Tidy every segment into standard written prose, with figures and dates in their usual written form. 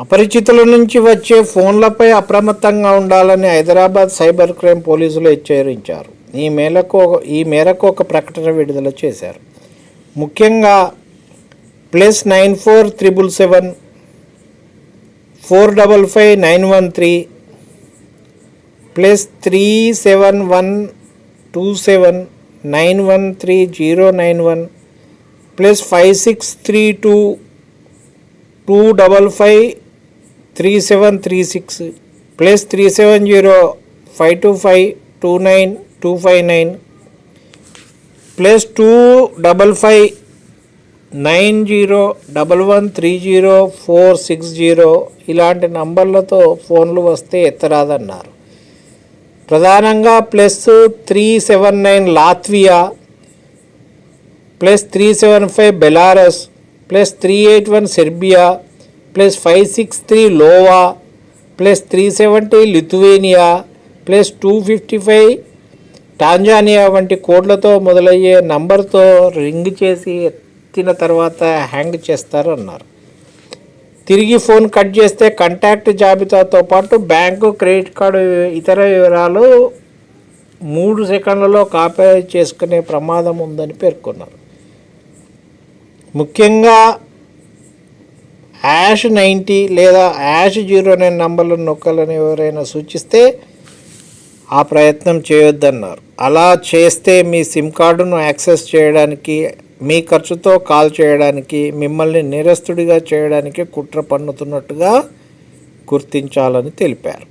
అపరిచితుల నుంచి వచ్చే ఫోన్లపై అప్రమత్తంగా ఉండాలని హైదరాబాద్ సైబర్ క్రైమ్ పోలీసులు హెచ్చరించారు. ఈ మేరకు ఒక ప్రకటన విడుదల చేశారు. ముఖ్యంగా +9477 455 913 +37127 913 +5632 255 3736 +370 525 29259 +255 901130 ఇలాంటి నంబర్లతో ఫోన్లు వస్తే ఎత్తరాదన్నారు. ప్రధానంగా +379 Latvia, +375 Belarus, +381 Serbia, +563 లోవా, +370 Lithuania, +255 Tanzania వంటి కోడ్లతో మొదలయ్యే నంబర్తో రింగ్ చేసి ఎత్తిన తర్వాత హ్యాంగ్ చేస్తారు అన్నారు. తిరిగి ఫోన్ కట్ చేస్తే కాంటాక్ట్ జాబితాతో పాటు బ్యాంకు, క్రెడిట్ కార్డు, ఇతర వివరాలు 3 సెకండ్లలో కాపీ చేసుకునే ప్రమాదం ఉందని పేర్కొన్నారు. ముఖ్యంగా #90 లేదా #09 నంబర్లను నొక్కాలని ఎవరైనా సూచిస్తే ఆ ప్రయత్నం చేయొద్దన్నారు. అలా చేస్తే మీ సిమ్ కార్డును యాక్సెస్ చేయడానికి, మీ ఖర్చుతో కాల్ చేయడానికి, మిమ్మల్ని నేరస్తుడిగా చేయడానికి కుట్ర పన్నుతున్నట్టుగా గుర్తించాలని తెలిపారు.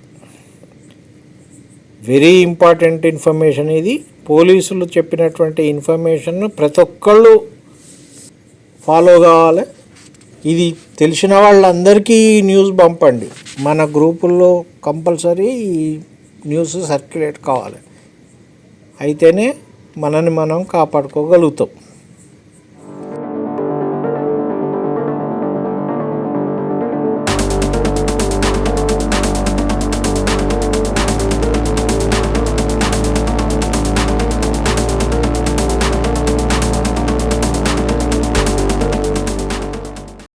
వెరీ ఇంపార్టెంట్ ఇన్ఫర్మేషన్ ఇది. పోలీసులు చెప్పినటువంటి ఇన్ఫర్మేషన్ను ప్రతి ఒక్కళ్ళు ఫాలో కావాలి. ఇది తెలిసిన వాళ్ళందరికీ ఈ న్యూస్ పంపండి. మన గ్రూపుల్లో కంపల్సరీ ఈ న్యూస్ సర్క్యులేట్ కావాలి. అయితేనే మనని మనం కాపాడుకోగలుగుతాం.